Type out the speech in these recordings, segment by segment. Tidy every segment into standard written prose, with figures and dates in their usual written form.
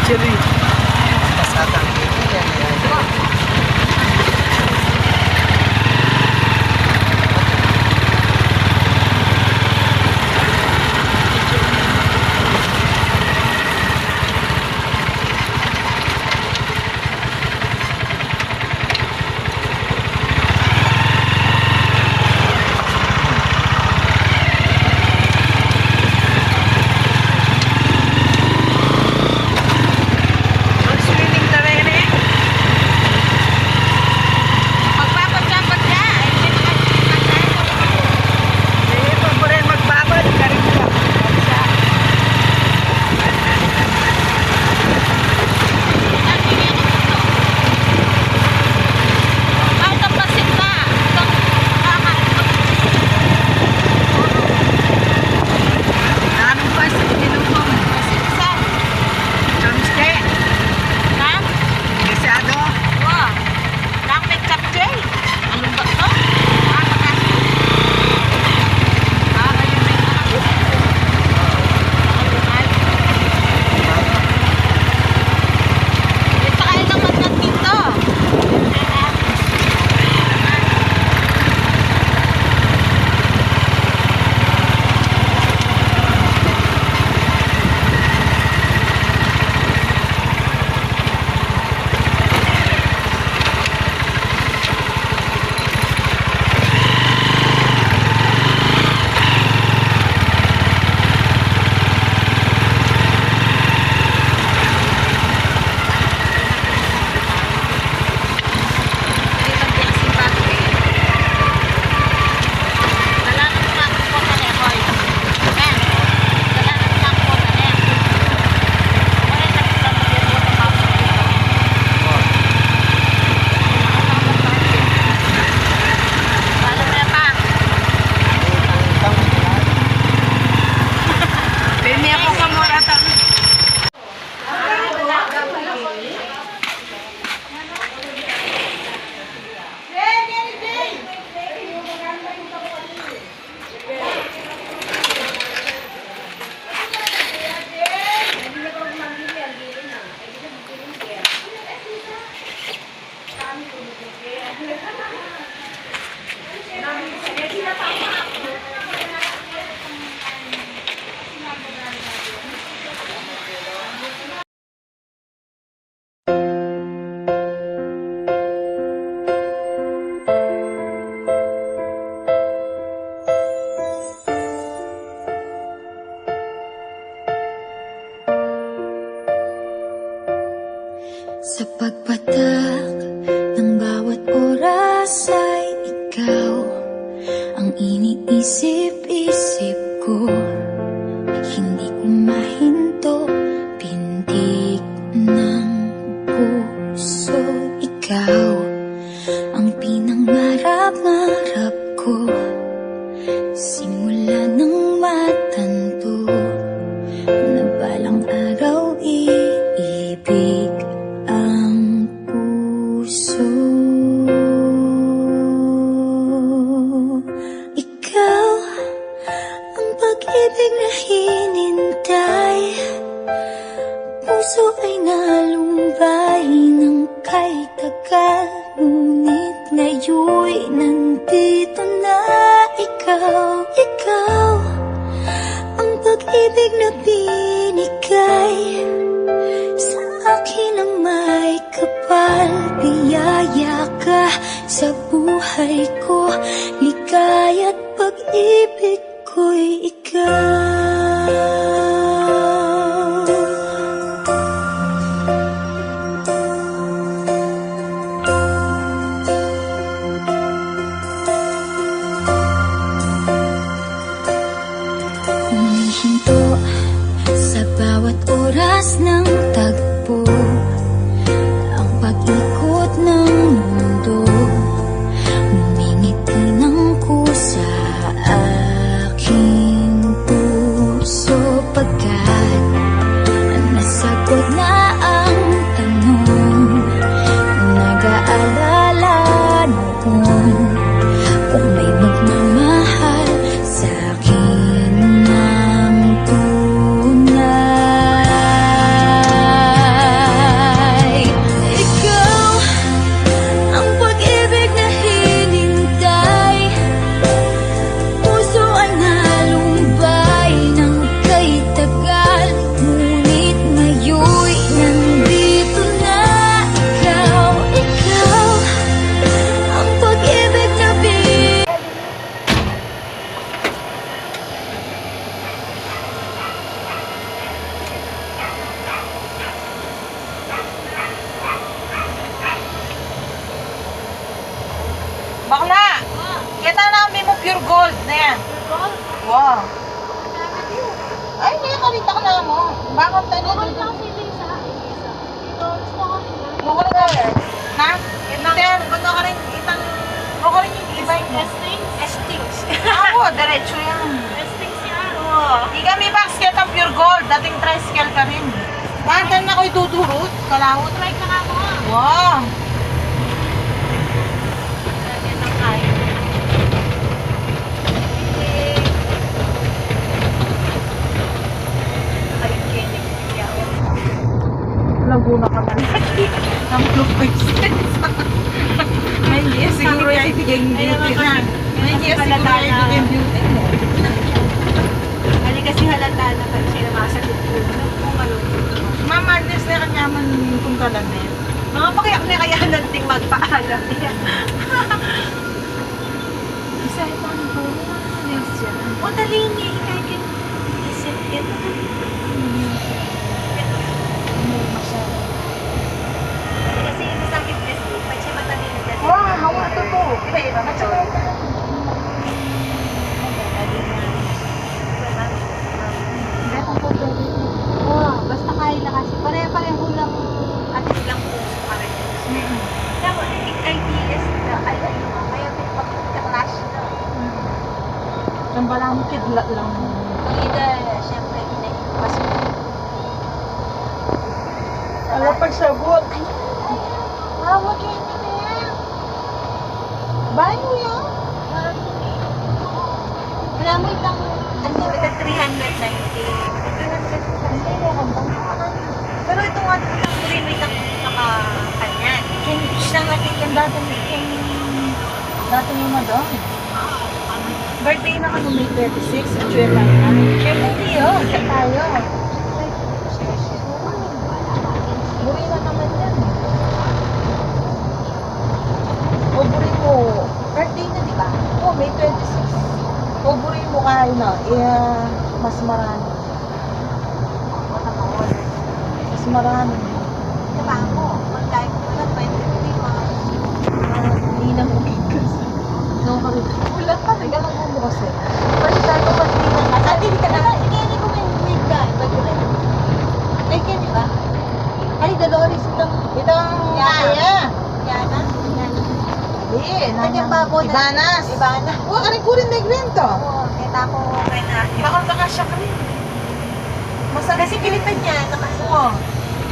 Cherry. Pasatang dito yan. Sa pagpatak ng bawat oras ay ikaw ang iniisip-isip ko. Hindi ko mahinto, pintig ng puso. Ikaw ang pinangarap-ngarap ko. Simula ng matanto na balang araw iibig ang puso. Ikaw ang pag-ibig na hinintay. Puso ay nalumbay ng kay tagal, ngunit ngayon'y nandito na ikaw. Ikaw ang pag-ibig na binigay sa akin ang may kapal. Biyaya ka sa buhay ko, ligaya't pag-ibig ko'y ikaw. Humihinto sa bawat oras ng tagpo, ang pag-ikot ng mundo. Ngumingiti ng kusa aking puso, pagkat nasagot na ang tanong. Nag-aalala noon kung may magmamahal sa akin ng tunay. Wow. Ay, may kalita ka na mo. Bakit tayo Okay dito? lang si Lisa. Lisa. Ito, gusto ko nila. Bukod ka. Ha? Iter, ba't ka rin itang... Bukod rin yung iba yung... Estings. Ako, diretso yan. Estings yan. Oo. Di kami basket ang pure gold. Dating tricycle ka rin. Bakit na ako itutulot? Kalawot. Try ka nga mo nga. Wow. Lagyan ng kain. Laguna ka na. Ang blue May yes, siguro ay bigyan yung beauty na. May yes, siguro ay bigyan yung beauty mo. Hindi kasi halata na pag siya namasagot ko. Kung ano. Mama, Agnes na kanyaman kung kalamin. Mga pakiyak na kaya nanting magpaalam niya. Isa ito ang puro na yes yan. O dali niya, kahit yung isip yun. Masyado. Kasi yung masakit kasi, pag siya matabi na dati. Wow, hawa ito po. Iba-iba. Matsaka ito. Gatong po ito. Oo, basta kaya na kasi. Pare-pareho lang at ilang puso ka rin. Kaya mo, ITS na, alam mo, kaya may pag-clash na. Ang balang kidlat lang. Ang ida, syempre, inaipas mo. Alam pag sabot. Hawak yun niya. Bahay mo yan. Wala mo itang, ano, ito 390. Pero ito nga, itang tuloy mo itang nakakanyan. Siya natin dati mo doon. Birthday na kami May 26 at 12 lang na. Eh, hindi yun. Siya tayo. Buri na naman yan. O buri mo. Birthday na, di ba? Oo, May 26. O buri mo kayo na. Mas marami. Mas marami. Diba ako, magkain ko na 20 mga Hindi na mo kikas. No, wala pa. Nagalang mo kasi. First time ko pag hindi na kasi. Hindi ka na. Hindi ko may guy. Ba't yun? Ay, kaya di ba? Ay, Dolores itong Itong Yana. kaya. Yana. Hindi. Kanyang babo na. Ibanas. Ibana. Oo, karin ko rin na ikwento. Oo, kita ko kay na. Baka siya ka rin. Kasi pilitan niya, Oo.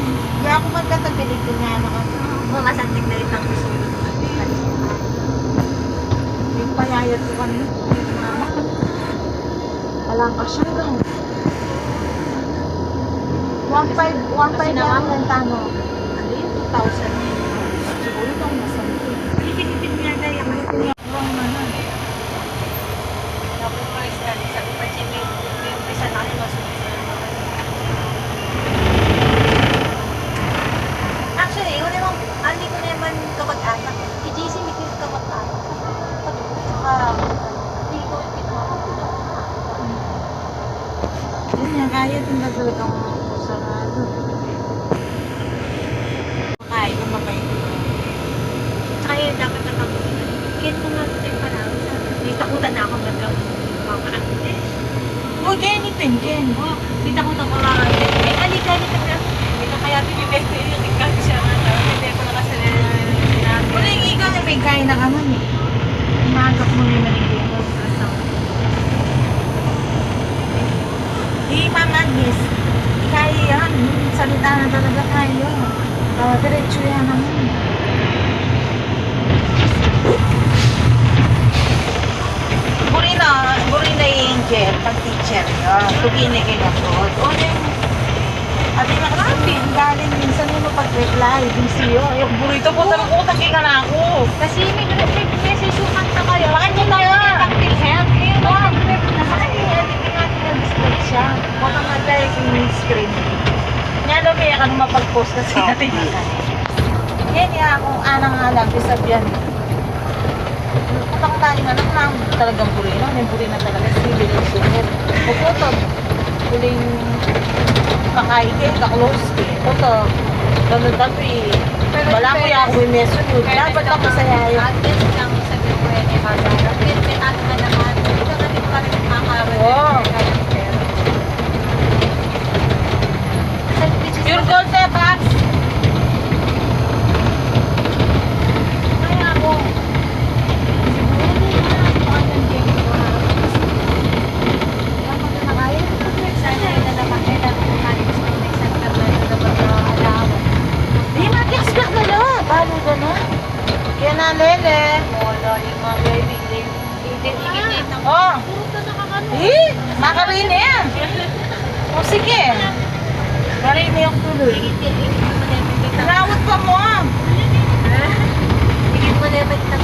Hindi ako magkatagbilig ko nga naman. masantig na itang susunod. Yung payayat ko kanina. Mama. Walang ka siya lang. 1.5 na ang lantano. Ano yun? 2,000. Siguro itong masantig. Pilipin niya na yung Wrong na na. Tapos first study, sabi pa siya may umpisa na kayo masunod. Actually, yun naman, hindi ko naman kamag-anak. I-JC, may kinis kamag-anak. Saka, hindi ko yung pinamamagulang. Yun nga, kaya din na talagang sarado. Kaya kung mabait ko. Tsaka yun, dapat nakagawin. Kahit kung natin pa lang, may takutan na ako magawin mga ate. Oh, Jenny Pin, Jenny. Oh, may takutan ko mga ate. Eh, alika na. Hindi na kaya pinibento yung ikaw siya. Hindi ko nakasalanan. Wala yung ikaw na may kaya na kaman eh. Umagap mo yung nalibig mo. Mama Agnes, kaya yan. Salita na talaga tayo. Diretso yan naman. Burina yung Angel, pag-teacher yun. Tugini kayo na po. O yung, ati na kasi, galing minsan mo pag-reply. Busy yun. Yung burrito po, talagang utang ka na ako. Kasi may message yung kanta kayo. Bakit yun na nga? Active health. Kaya mag-grip na Ay, editing natin yung display siya. Baka mag-like yung screen. Nga daw kaya ka nung mapag-post kasi natin. Yan nga, kung anang alam, isabihan. Punta ko tayo nga lang talagang burino. May burino talaga. Sige, yung sunod. Puputog. Huling kakaigin, kaklose. Puputog. Ganun tapi. Wala ko yung ako may mesunod. Dapat ako sayayo. At least lang sa gawin. Pagkakit, may ano ka naman. Ito ka din pa rin makakaroon Oo. ng pera. Pure gold na, Pax. Kaya ako, siguro hindi na ako ang game ko. Ako na nakaya. Sana yun na naman. Kailangan ko manage ng next center na yun na mag-alaman. Di, mag-expect na lang. Balo ka na. Kaya na, Lele. Wala yung mga baby. Igit-igit na. Oh. Puro ka nakakano. Eh, makarin na yan. O, sige. Marin na yung tuloy. Igit-igit mo na yung bibig na. Tinawad pa mo. Igit mo na yung bibig na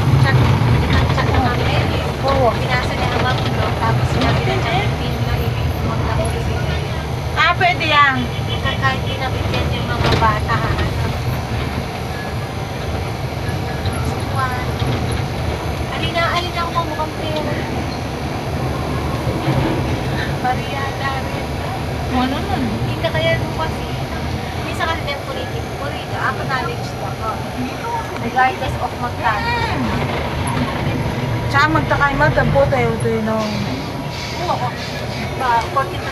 chat na kami. Oo. Pinasa niya ang magulo. Tapos sinabi na siya yung pin na ibig mo na ibig. Ah, pwede yan. Kahit pinabigyan yung mga bata. Alina ako mukhang pera. Mariana rin. Ano nun? Hindi na kaya nung kasi. Minsan kasi din politik. Ako knowledge lang. Regardless of magkano. Tsaka magtakay magdampo tayo ito yun. Oo. 14 na